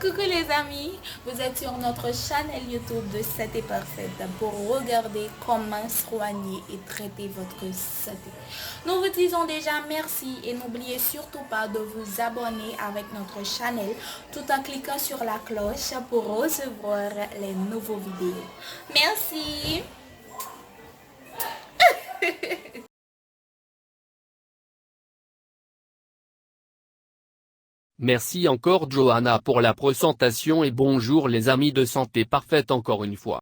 Coucou les amis, vous êtes sur notre chaîne YouTube de Santé Parfaite pour regarder comment soigner et traiter votre santé. Nous vous disons déjà merci et n'oubliez surtout pas de vous abonner avec notre chaîne tout en cliquant sur la cloche pour recevoir les nouveaux vidéos. Merci. Merci encore Johanna pour la présentation et bonjour les amis de Santé Parfaite encore une fois.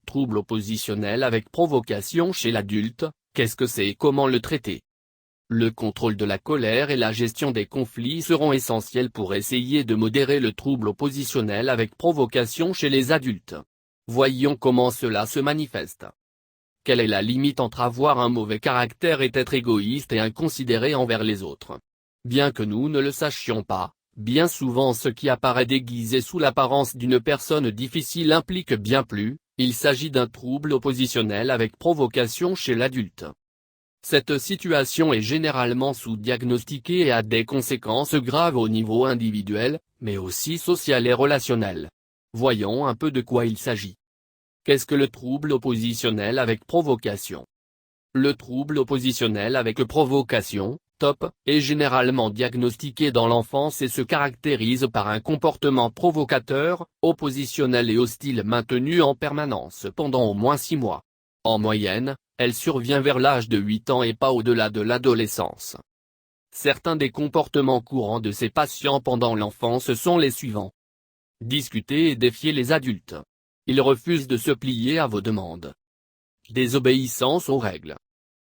Trouble oppositionnel avec provocation chez l'adulte, qu'est-ce que c'est et comment le traiter? Le contrôle de la colère et la gestion des conflits seront essentiels pour essayer de modérer le trouble oppositionnel avec provocation chez les adultes. Voyons comment cela se manifeste. Quelle est la limite entre avoir un mauvais caractère et être égoïste et inconsidéré envers les autres? Bien que nous ne le sachions pas, bien souvent ce qui apparaît déguisé sous l'apparence d'une personne difficile implique bien plus, il s'agit d'un trouble oppositionnel avec provocation chez l'adulte. Cette situation est généralement sous-diagnostiquée et a des conséquences graves au niveau individuel, mais aussi social et relationnel. Voyons un peu de quoi il s'agit. Qu'est-ce que le trouble oppositionnel avec provocation? Le trouble oppositionnel avec provocation, TOP, est généralement diagnostiqué dans l'enfance et se caractérise par un comportement provocateur, oppositionnel et hostile maintenu en permanence pendant au moins 6 mois. En moyenne, elle survient vers l'âge de 8 ans et pas au-delà de l'adolescence. Certains des comportements courants de ces patients pendant l'enfance sont les suivants. Discuter et défier les adultes. Ils refusent de se plier à vos demandes. Désobéissance aux règles.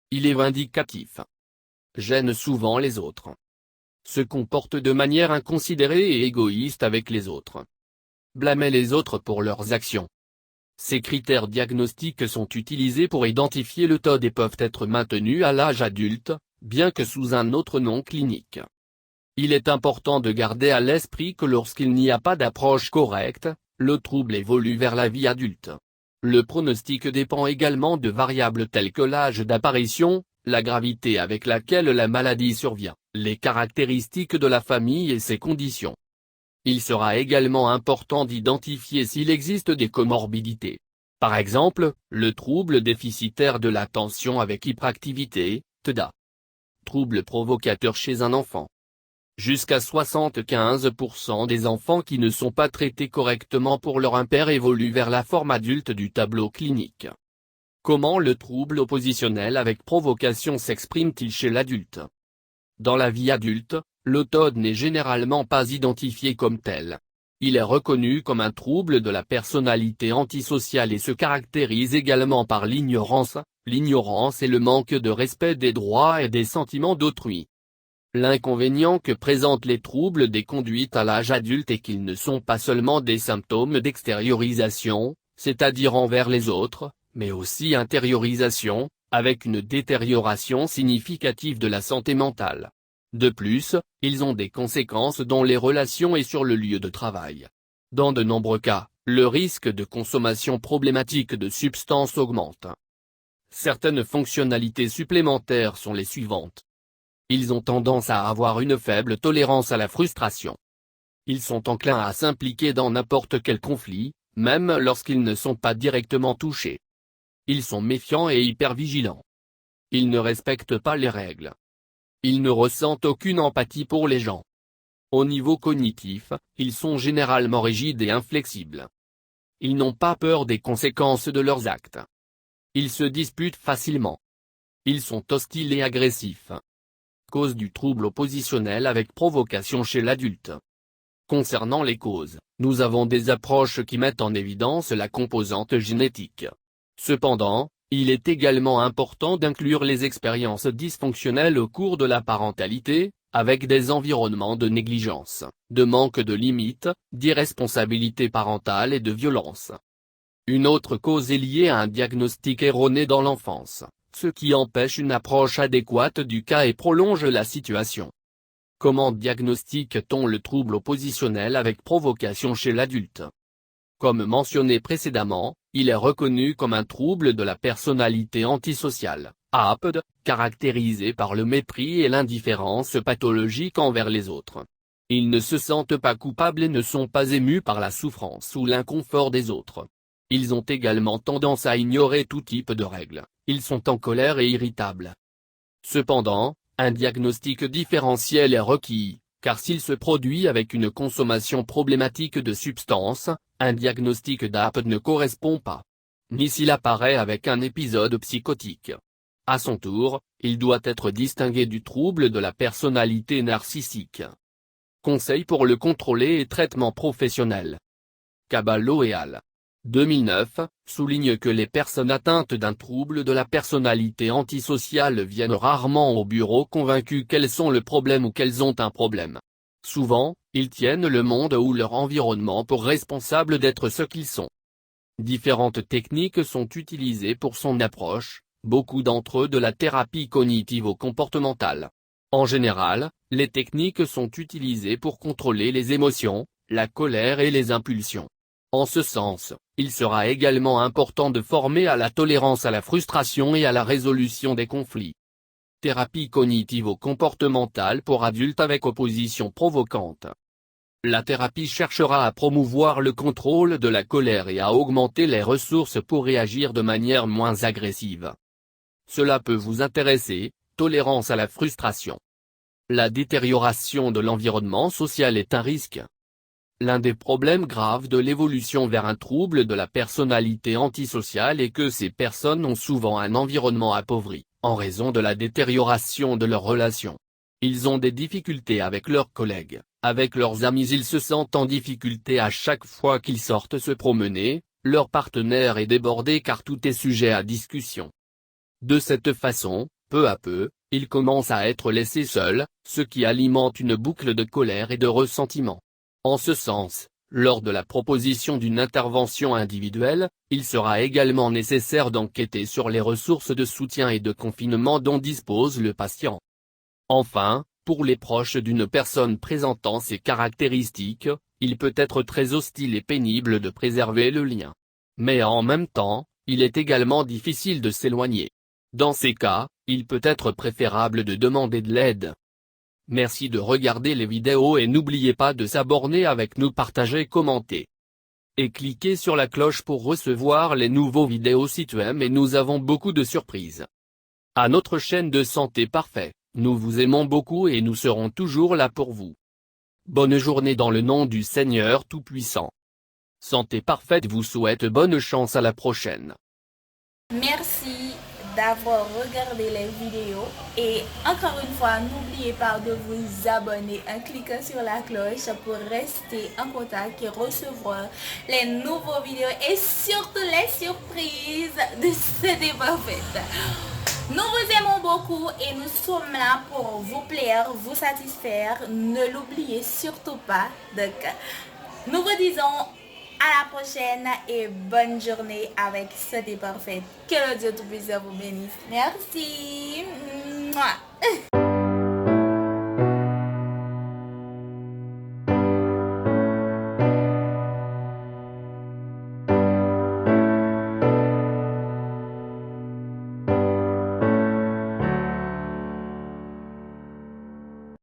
Il est vindicatif. Gêne souvent les autres. Se comporte de manière inconsidérée et égoïste avec les autres. Blâmer les autres pour leurs actions. Ces critères diagnostiques sont utilisés pour identifier le TOD et peuvent être maintenus à l'âge adulte, bien que sous un autre nom clinique. Il est important de garder à l'esprit que lorsqu'il n'y a pas d'approche correcte, le trouble évolue vers la vie adulte. Le pronostic dépend également de variables telles que l'âge d'apparition, la gravité avec laquelle la maladie survient, les caractéristiques de la famille et ses conditions. Il sera également important d'identifier s'il existe des comorbidités. Par exemple, le trouble déficitaire de l'attention avec hyperactivité, TDA. Trouble provocateur chez un enfant. Jusqu'à 75% des enfants qui ne sont pas traités correctement pour leur impair évoluent vers la forme adulte du tableau clinique. Comment le trouble oppositionnel avec provocation s'exprime-t-il chez l'adulte? Dans la vie adulte, le TOD n'est généralement pas identifié comme tel. Il est reconnu comme un trouble de la personnalité antisociale et se caractérise également par l'ignorance et le manque de respect des droits et des sentiments d'autrui. L'inconvénient que présentent les troubles des conduites à l'âge adulte est qu'ils ne sont pas seulement des symptômes d'extériorisation, c'est-à-dire envers les autres, mais aussi intériorisation, avec une détérioration significative de la santé mentale. De plus, ils ont des conséquences dans les relations et sur le lieu de travail. Dans de nombreux cas, le risque de consommation problématique de substances augmente. Certaines fonctionnalités supplémentaires sont les suivantes. Ils ont tendance à avoir une faible tolérance à la frustration. Ils sont enclins à s'impliquer dans n'importe quel conflit, même lorsqu'ils ne sont pas directement touchés. Ils sont méfiants et hypervigilants. Ils ne respectent pas les règles. Ils ne ressentent aucune empathie pour les gens. Au niveau cognitif, ils sont généralement rigides et inflexibles. Ils n'ont pas peur des conséquences de leurs actes. Ils se disputent facilement. Ils sont hostiles et agressifs. Cause du trouble oppositionnel avec provocation chez l'adulte. Concernant les causes, nous avons des approches qui mettent en évidence la composante génétique. Cependant, il est également important d'inclure les expériences dysfonctionnelles au cours de la parentalité, avec des environnements de négligence, de manque de limites, d'irresponsabilité parentale et de violence. Une autre cause est liée à un diagnostic erroné dans l'enfance, ce qui empêche une approche adéquate du cas et prolonge la situation. Comment diagnostique-t-on le trouble oppositionnel avec provocation chez l'adulte? Comme mentionné précédemment, il est reconnu comme un trouble de la personnalité antisociale, APD, caractérisé par le mépris et l'indifférence pathologique envers les autres. Ils ne se sentent pas coupables et ne sont pas émus par la souffrance ou l'inconfort des autres. Ils ont également tendance à ignorer tout type de règles, ils sont en colère et irritables. Cependant, un diagnostic différentiel est requis, car s'il se produit avec une consommation problématique de substances, un diagnostic d'AP ne correspond pas. Ni s'il apparaît avec un épisode psychotique. À son tour, il doit être distingué du trouble de la personnalité narcissique. Conseils pour le contrôler et traitement professionnel. Caballo et al. 2009, souligne que les personnes atteintes d'un trouble de la personnalité antisociale viennent rarement au bureau convaincues qu'elles sont le problème ou qu'elles ont un problème. Souvent, ils tiennent le monde ou leur environnement pour responsable d'être ce qu'ils sont. Différentes techniques sont utilisées pour son approche, beaucoup d'entre eux de la thérapie cognitivo-comportementale. En général, les techniques sont utilisées pour contrôler les émotions, la colère et les impulsions. En ce sens, il sera également important de former à la tolérance à la frustration et à la résolution des conflits. Thérapie cognitivo-comportementale pour adultes avec opposition provocante. La thérapie cherchera à promouvoir le contrôle de la colère et à augmenter les ressources pour réagir de manière moins agressive. Cela peut vous intéresser, tolérance à la frustration. La détérioration de l'environnement social est un risque. L'un des problèmes graves de l'évolution vers un trouble de la personnalité antisociale est que ces personnes ont souvent un environnement appauvri, en raison de la détérioration de leurs relations. Ils ont des difficultés avec leurs collègues, avec leurs amis, ils se sentent en difficulté à chaque fois qu'ils sortent se promener, leur partenaire est débordé car tout est sujet à discussion. De cette façon, peu à peu, ils commencent à être laissés seuls, ce qui alimente une boucle de colère et de ressentiment. En ce sens, lors de la proposition d'une intervention individuelle, il sera également nécessaire d'enquêter sur les ressources de soutien et de confinement dont dispose le patient. Enfin, pour les proches d'une personne présentant ces caractéristiques, il peut être très hostile et pénible de préserver le lien. Mais en même temps, il est également difficile de s'éloigner. Dans ces cas, il peut être préférable de demander de l'aide. Merci de regarder les vidéos et n'oubliez pas de s'abonner avec nous, partager, commenter. Et cliquez sur la cloche pour recevoir les nouveaux vidéos si tu aimes et nous avons beaucoup de surprises. À notre chaîne de Santé Parfait, nous vous aimons beaucoup et nous serons toujours là pour vous. Bonne journée dans le nom du Seigneur Tout-Puissant. Santé Parfaite vous souhaite bonne chance, à la prochaine. Merci d'avoir regardé les vidéos et encore une fois, n'oubliez pas de vous abonner en cliquant sur la cloche pour rester en contact et recevoir les nouveaux vidéos et surtout les surprises de Santé Parfaite. Nous vous aimons beaucoup et nous sommes là pour vous plaire, vous satisfaire. Ne l'oubliez surtout pas. Donc, nous vous disons à la prochaine et bonne journée avec Santé Parfaite. Que le Dieu Tout-Puissant vous bénisse. Merci. Mouah.